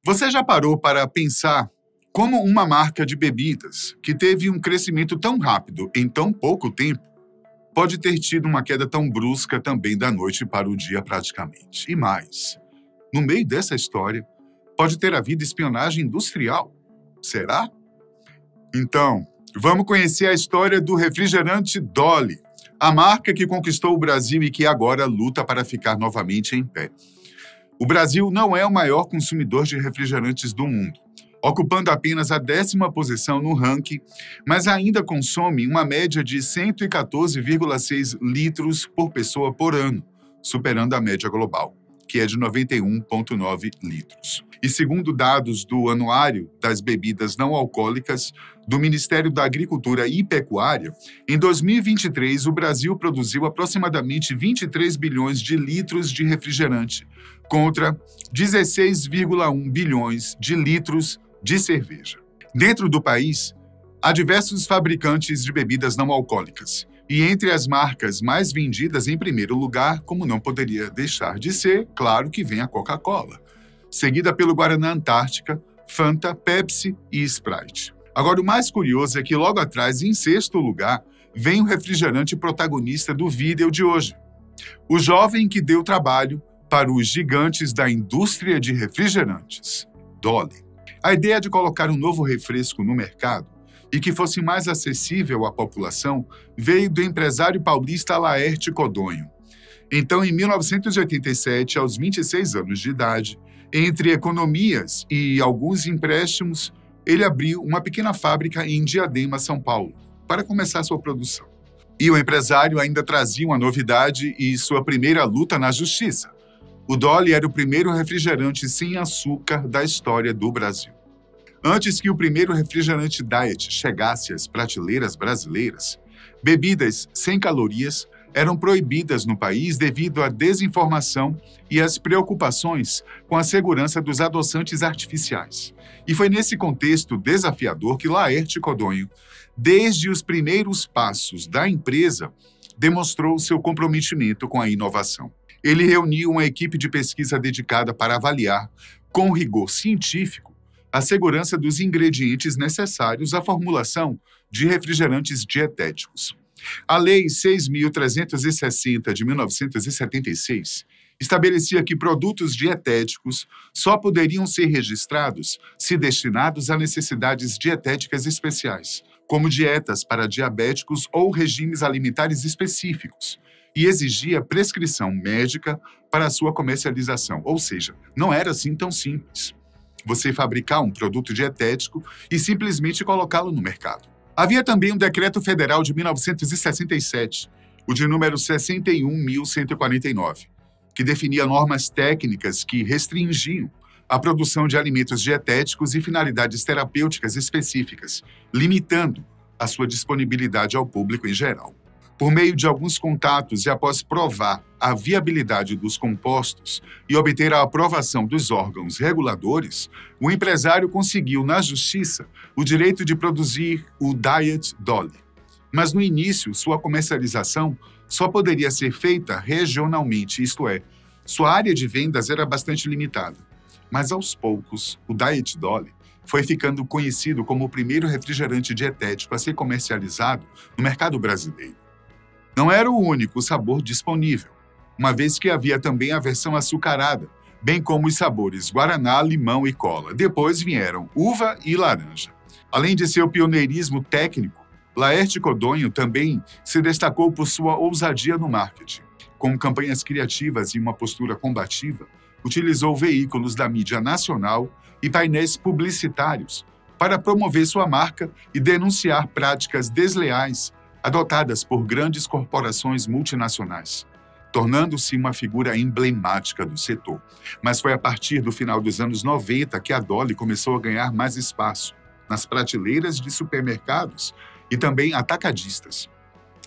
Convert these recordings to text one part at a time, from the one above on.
Você já parou para pensar como uma marca de bebidas que teve um crescimento tão rápido em tão pouco tempo pode ter tido uma queda tão brusca também da noite para o dia praticamente? E mais, no meio dessa história, pode ter havido espionagem industrial. Será? Então, vamos conhecer a história do refrigerante Dolly, a marca que conquistou o Brasil e que agora luta para ficar novamente em pé. O Brasil não é o maior consumidor de refrigerantes do mundo, ocupando apenas a 10ª posição no ranking, mas ainda consome uma média de 114,6 litros por pessoa por ano, superando a média global, que é de 91,9 litros. E segundo dados do Anuário das Bebidas Não Alcoólicas do Ministério da Agricultura e Pecuária, em 2023 o Brasil produziu aproximadamente 23 bilhões de litros de refrigerante, contra 16,1 bilhões de litros de cerveja. Dentro do país, há diversos fabricantes de bebidas não alcoólicas, e entre as marcas mais vendidas em primeiro lugar, como não poderia deixar de ser, claro que vem a Coca-Cola, seguida pelo Guaraná Antártica, Fanta, Pepsi e Sprite. Agora, o mais curioso é que logo atrás, em sexto lugar, vem o refrigerante protagonista do vídeo de hoje, o jovem que deu trabalho para os gigantes da indústria de refrigerantes, Dolly. A ideia de colocar um novo refresco no mercado e que fosse mais acessível à população veio do empresário paulista Laerte Codonho. Então, em 1987, aos 26 anos de idade, entre economias e alguns empréstimos, ele abriu uma pequena fábrica em Diadema, São Paulo, para começar sua produção. E o empresário ainda trazia uma novidade e sua primeira luta na justiça. O Dolly era o primeiro refrigerante sem açúcar da história do Brasil. Antes que o primeiro refrigerante diet chegasse às prateleiras brasileiras, bebidas sem calorias eram proibidas no país devido à desinformação e às preocupações com a segurança dos adoçantes artificiais. E foi nesse contexto desafiador que Laerte Codonho, desde os primeiros passos da empresa, demonstrou seu comprometimento com a inovação. Ele reuniu uma equipe de pesquisa dedicada para avaliar, com rigor científico, a segurança dos ingredientes necessários à formulação de refrigerantes dietéticos. A Lei 6.360 de 1976 estabelecia que produtos dietéticos só poderiam ser registrados se destinados a necessidades dietéticas especiais, como dietas para diabéticos ou regimes alimentares específicos, e exigia prescrição médica para sua comercialização, ou seja, não era assim tão simples você fabricar um produto dietético e simplesmente colocá-lo no mercado. Havia também um decreto federal de 1967, o de número 61.149, que definia normas técnicas que restringiam a produção de alimentos dietéticos e finalidades terapêuticas específicas, limitando a sua disponibilidade ao público em geral. Por meio de alguns contatos e após provar a viabilidade dos compostos e obter a aprovação dos órgãos reguladores, o empresário conseguiu, na justiça, o direito de produzir o Diet Dolly. Mas no início, sua comercialização só poderia ser feita regionalmente, isto é, sua área de vendas era bastante limitada. Mas aos poucos, o Diet Dolly foi ficando conhecido como o primeiro refrigerante dietético a ser comercializado no mercado brasileiro. Não era o único sabor disponível, uma vez que havia também a versão açucarada, bem como os sabores guaraná, limão e cola. Depois vieram uva e laranja. Além de seu pioneirismo técnico, Laerte Codonho também se destacou por sua ousadia no marketing. Com campanhas criativas e uma postura combativa, utilizou veículos da mídia nacional e painéis publicitários para promover sua marca e denunciar práticas desleais adotadas por grandes corporações multinacionais, tornando-se uma figura emblemática do setor. Mas foi a partir do final dos anos 90 que a Dolly começou a ganhar mais espaço nas prateleiras de supermercados e também atacadistas.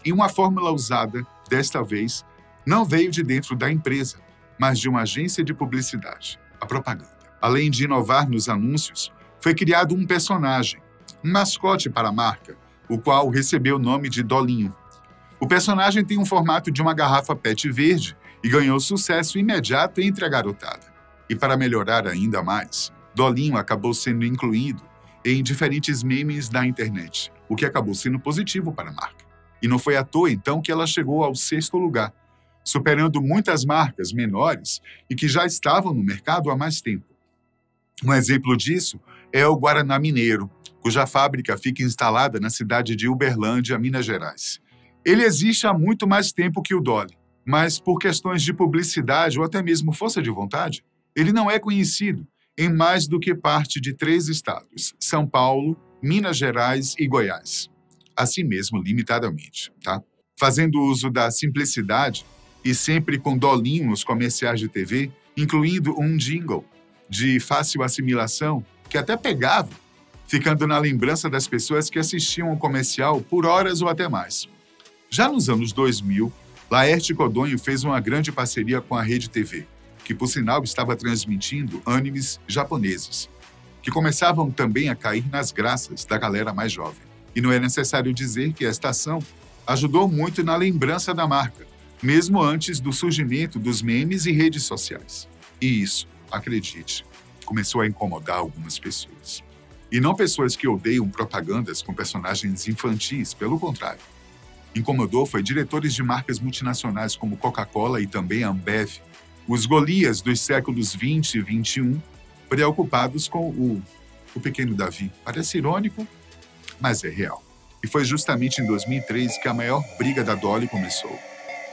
E uma fórmula usada, desta vez, não veio de dentro da empresa, mas de uma agência de publicidade, a propaganda. Além de inovar nos anúncios, foi criado um personagem, um mascote para a marca, o qual recebeu o nome de Dolinho. O personagem tem um formato de uma garrafa PET verde e ganhou sucesso imediato entre a garotada. E para melhorar ainda mais, Dolinho acabou sendo incluído em diferentes memes da internet, o que acabou sendo positivo para a marca. E não foi à toa, então, que ela chegou ao 6º lugar, superando muitas marcas menores e que já estavam no mercado há mais tempo. Um exemplo disso é o Guaraná Mineiro, cuja fábrica fica instalada na cidade de Uberlândia, Minas Gerais. Ele existe há muito mais tempo que o Dolly, mas por questões de publicidade ou até mesmo força de vontade, ele não é conhecido em mais do que parte de 3 estados, São Paulo, Minas Gerais e Goiás. Assim mesmo, limitadamente, tá? Fazendo uso da simplicidade e sempre com dolinho nos comerciais de TV, incluindo um jingle de fácil assimilação que até pegava, ficando na lembrança das pessoas que assistiam ao comercial por horas ou até mais. Já nos anos 2000, Laerte Codonho fez uma grande parceria com a Rede TV, que por sinal estava transmitindo animes japoneses, que começavam também a cair nas graças da galera mais jovem. E não é necessário dizer que esta ação ajudou muito na lembrança da marca, mesmo antes do surgimento dos memes e redes sociais. E isso, acredite, começou a incomodar algumas pessoas. E não pessoas que odeiam propagandas com personagens infantis, pelo contrário. Incomodou foi diretores de marcas multinacionais como Coca-Cola e também a Ambev, os Golias dos séculos 20 e 21, preocupados com o pequeno Davi. Parece irônico, mas é real. E foi justamente em 2003 que a maior briga da Dolly começou.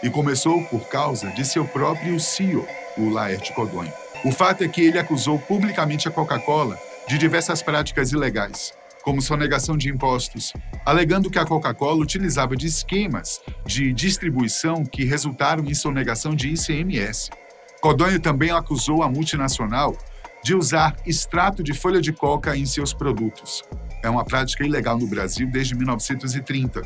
E começou por causa de seu próprio CEO, o Laerte Codonho. O fato é que ele acusou publicamente a Coca-Cola de diversas práticas ilegais, como sonegação de impostos, alegando que a Coca-Cola utilizava de esquemas de distribuição que resultaram em sonegação de ICMS. Codonho também acusou a multinacional de usar extrato de folha de coca em seus produtos. É uma prática ilegal no Brasil desde 1930,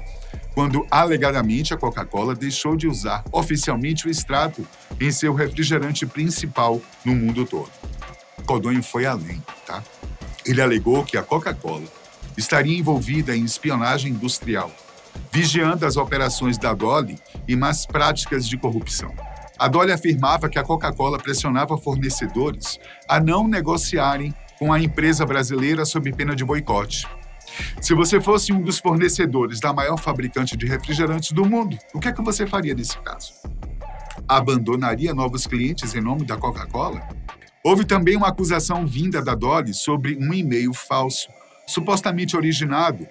quando alegadamente a Coca-Cola deixou de usar oficialmente o extrato em seu refrigerante principal no mundo todo. Codonho foi além, tá? Ele alegou que a Coca-Cola estaria envolvida em espionagem industrial, vigiando as operações da Dolly e más práticas de corrupção. A Dolly afirmava que a Coca-Cola pressionava fornecedores a não negociarem com a empresa brasileira sob pena de boicote. Se você fosse um dos fornecedores da maior fabricante de refrigerantes do mundo, o que é que você faria nesse caso? Abandonaria novos clientes em nome da Coca-Cola? Houve também uma acusação vinda da Dolly sobre um e-mail falso, supostamente originado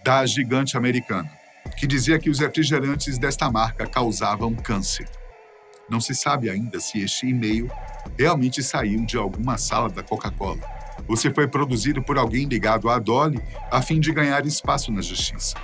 da gigante americana, que dizia que os refrigerantes desta marca causavam câncer. Não se sabe ainda se este e-mail realmente saiu de alguma sala da Coca-Cola ou se foi produzido por alguém ligado à Dolly a fim de ganhar espaço na justiça.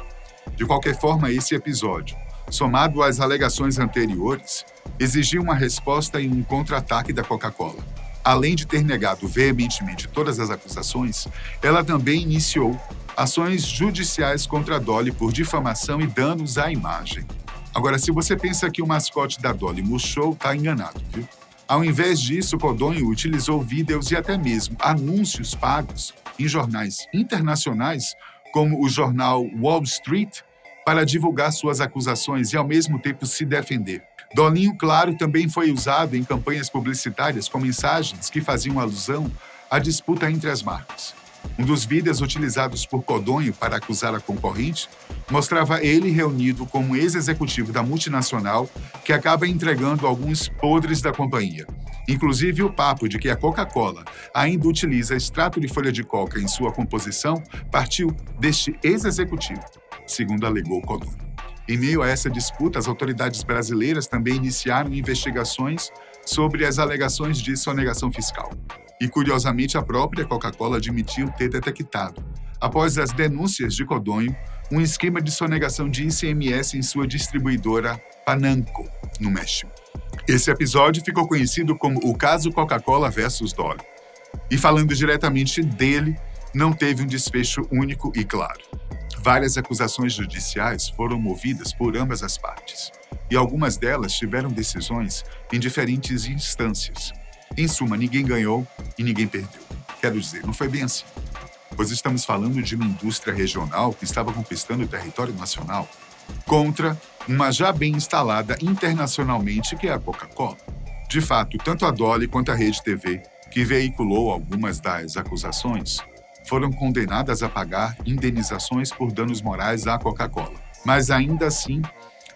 De qualquer forma, esse episódio, somado às alegações anteriores, exigiu uma resposta e um contra-ataque da Coca-Cola. Além de ter negado veementemente todas as acusações, ela também iniciou ações judiciais contra a Dolly por difamação e danos à imagem. Agora, se você pensa que o mascote da Dolly murchou, está enganado, viu? Ao invés disso, Codonho utilizou vídeos e até mesmo anúncios pagos em jornais internacionais, como o jornal Wall Street, para divulgar suas acusações e, ao mesmo tempo, se defender. Dolinho, claro, também foi usado em campanhas publicitárias com mensagens que faziam alusão à disputa entre as marcas. Um dos vídeos utilizados por Codonho para acusar a concorrente mostrava ele reunido com um ex-executivo da multinacional que acaba entregando alguns podres da companhia. Inclusive, o papo de que a Coca-Cola ainda utiliza extrato de folha de coca em sua composição partiu deste ex-executivo, segundo alegou Codonho. Em meio a essa disputa, as autoridades brasileiras também iniciaram investigações sobre as alegações de sonegação fiscal. E, curiosamente, a própria Coca-Cola admitiu ter detectado, após as denúncias de Codonho, um esquema de sonegação de ICMS em sua distribuidora Pananco, no México. Esse episódio ficou conhecido como o caso Coca-Cola versus Dolly. E falando diretamente dele, não teve um desfecho único e claro. Várias acusações judiciais foram movidas por ambas as partes, e algumas delas tiveram decisões em diferentes instâncias. Em suma, ninguém ganhou e ninguém perdeu. Quero dizer, não foi bem assim. Pois estamos falando de uma indústria regional que estava conquistando o território nacional contra uma já bem instalada internacionalmente, que é a Coca-Cola. De fato, tanto a Dolly quanto a Rede TV que veiculou algumas das acusações, foram condenadas a pagar indenizações por danos morais à Coca-Cola. Mas ainda assim,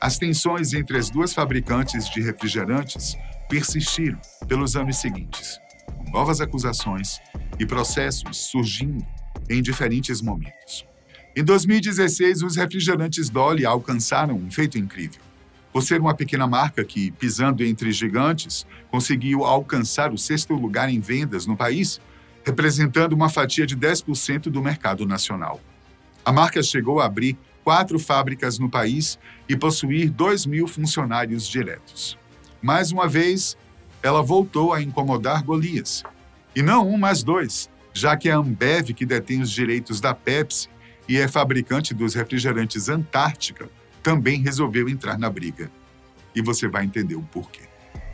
as tensões entre as duas fabricantes de refrigerantes persistiram pelos anos seguintes, com novas acusações e processos surgindo em diferentes momentos. Em 2016, os refrigerantes Dolly alcançaram um feito incrível. Por ser uma pequena marca que, pisando entre gigantes, conseguiu alcançar o 6º lugar em vendas no país, representando uma fatia de 10% do mercado nacional. A marca chegou a abrir 4 fábricas no país e possuir 2.000 funcionários diretos. Mais uma vez, ela voltou a incomodar Golias. E não um, mas 2, já que a Ambev, que detém os direitos da Pepsi e é fabricante dos refrigerantes Antártica, também resolveu entrar na briga. E você vai entender o porquê.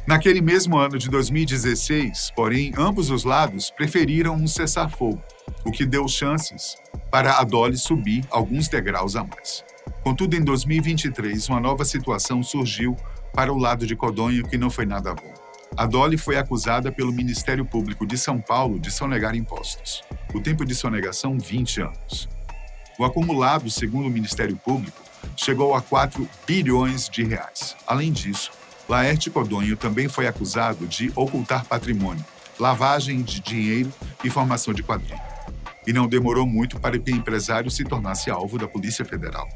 Naquele mesmo ano de 2016, porém, ambos os lados preferiram um cessar-fogo, o que deu chances para a Dolly subir alguns degraus a mais. Contudo, em 2023, uma nova situação surgiu para o lado de Codonho que não foi nada bom. A Dolly foi acusada pelo Ministério Público de São Paulo de sonegar impostos. O tempo de sonegação, 20 anos. O acumulado, segundo o Ministério Público, chegou a 4 bilhões de reais. Além disso, Laerte Codonho também foi acusado de ocultar patrimônio, lavagem de dinheiro e formação de quadrilha. E não demorou muito para que o empresário se tornasse alvo da Polícia Federal.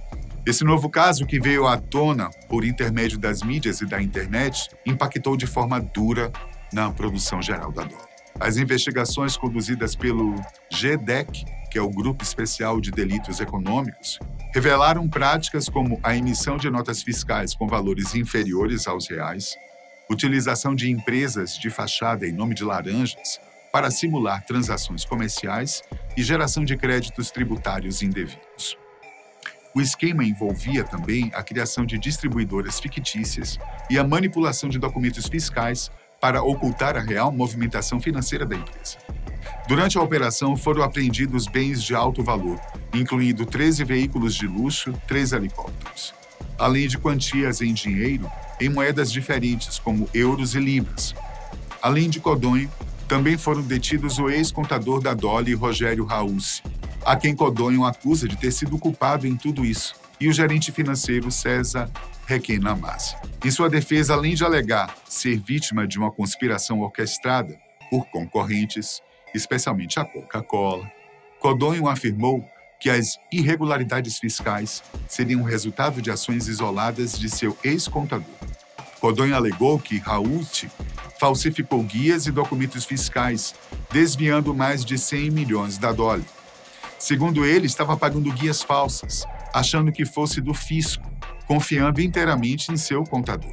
Esse novo caso, que veio à tona por intermédio das mídias e da internet, impactou de forma dura na produção geral da Dolly. As investigações conduzidas pelo GDEC, que é o Grupo Especial de Delitos Econômicos, revelaram práticas como a emissão de notas fiscais com valores inferiores aos reais, utilização de empresas de fachada em nome de laranjas para simular transações comerciais e geração de créditos tributários indevidos. O esquema envolvia também a criação de distribuidoras fictícias e a manipulação de documentos fiscais para ocultar a real movimentação financeira da empresa. Durante a operação, foram apreendidos bens de alto valor, incluindo 13 veículos de luxo, 3 helicópteros, além de quantias em dinheiro em moedas diferentes, como euros e libras. Além de Codonho, também foram detidos o ex-contador da Dolly, Rogério Raussi, a quem Codonho acusa de ter sido culpado em tudo isso, e o gerente financeiro César Requena-Masi. Em sua defesa, além de alegar ser vítima de uma conspiração orquestrada por concorrentes, especialmente a Coca-Cola, Codonho afirmou que as irregularidades fiscais seriam resultado de ações isoladas de seu ex-contador. Codonho alegou que Raussi falsificou guias e documentos fiscais, desviando mais de 100 milhões da Dolly. Segundo ele, estava pagando guias falsas, achando que fosse do fisco, confiando inteiramente em seu contador.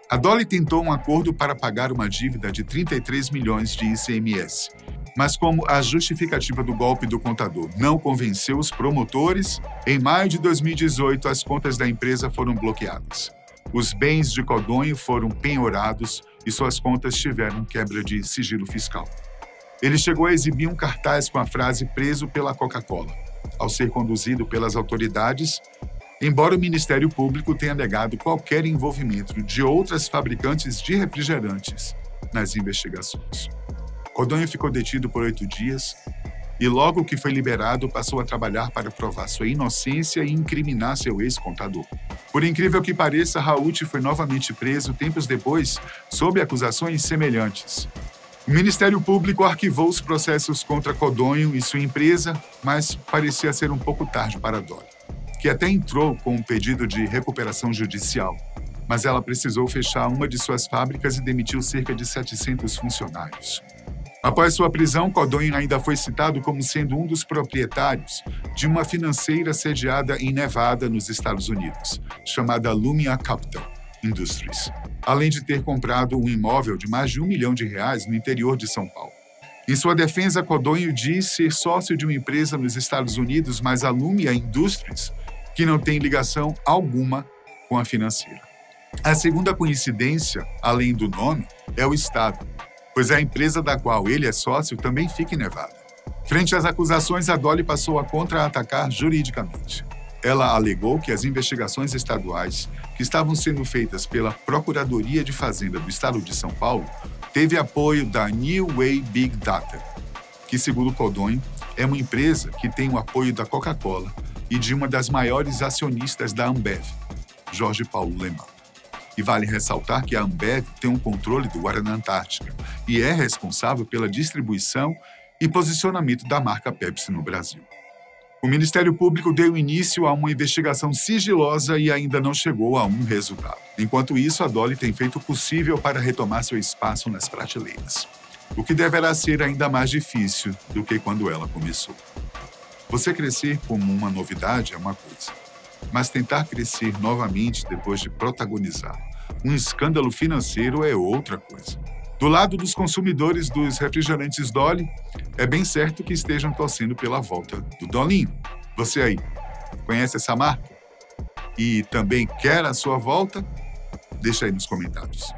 A Dolly tentou um acordo para pagar uma dívida de 33 milhões de ICMS, mas como a justificativa do golpe do contador não convenceu os promotores, em maio de 2018 as contas da empresa foram bloqueadas. Os bens de Codonho foram penhorados e suas contas tiveram quebra de sigilo fiscal. Ele chegou a exibir um cartaz com a frase "preso pela Coca-Cola", ao ser conduzido pelas autoridades, embora o Ministério Público tenha negado qualquer envolvimento de outras fabricantes de refrigerantes nas investigações. Codonho ficou detido por 8 dias e, logo que foi liberado, passou a trabalhar para provar sua inocência e incriminar seu ex-contador. Por incrível que pareça, Raussi foi novamente preso tempos depois sob acusações semelhantes. O Ministério Público arquivou os processos contra Codonho e sua empresa, mas parecia ser um pouco tarde para a Dolly, que até entrou com um pedido de recuperação judicial, mas ela precisou fechar uma de suas fábricas e demitiu cerca de 700 funcionários. Após sua prisão, Codonho ainda foi citado como sendo um dos proprietários de uma financeira sediada em Nevada, nos Estados Unidos, chamada Lumia Capital Industries, além de ter comprado um imóvel de mais de R$1 milhão no interior de São Paulo. Em sua defesa, Codonho diz ser sócio de uma empresa nos Estados Unidos, mas a Lumia Industries, que não tem ligação alguma com a financeira. A segunda coincidência, além do nome, é o estado, pois a empresa da qual ele é sócio também fica em Nevada. Frente às acusações, a Dolly passou a contra-atacar juridicamente. Ela alegou que as investigações estaduais que estavam sendo feitas pela Procuradoria de Fazenda do Estado de São Paulo teve apoio da New Way Big Data, que, segundo Codogno, é uma empresa que tem o apoio da Coca-Cola e de uma das maiores acionistas da Ambev, Jorge Paulo Lemann. E vale ressaltar que a Ambev tem um controle do Guaraná Antártica e é responsável pela distribuição e posicionamento da marca Pepsi no Brasil. O Ministério Público deu início a uma investigação sigilosa e ainda não chegou a um resultado. Enquanto isso, a Dolly tem feito o possível para retomar seu espaço nas prateleiras, o que deverá ser ainda mais difícil do que quando ela começou. Você crescer como uma novidade é uma coisa, mas tentar crescer novamente depois de protagonizar um escândalo financeiro é outra coisa. Do lado dos consumidores dos refrigerantes Dolly, é bem certo que estejam torcendo pela volta do Dolinho. Você aí, conhece essa marca? E também quer a sua volta? Deixa aí nos comentários.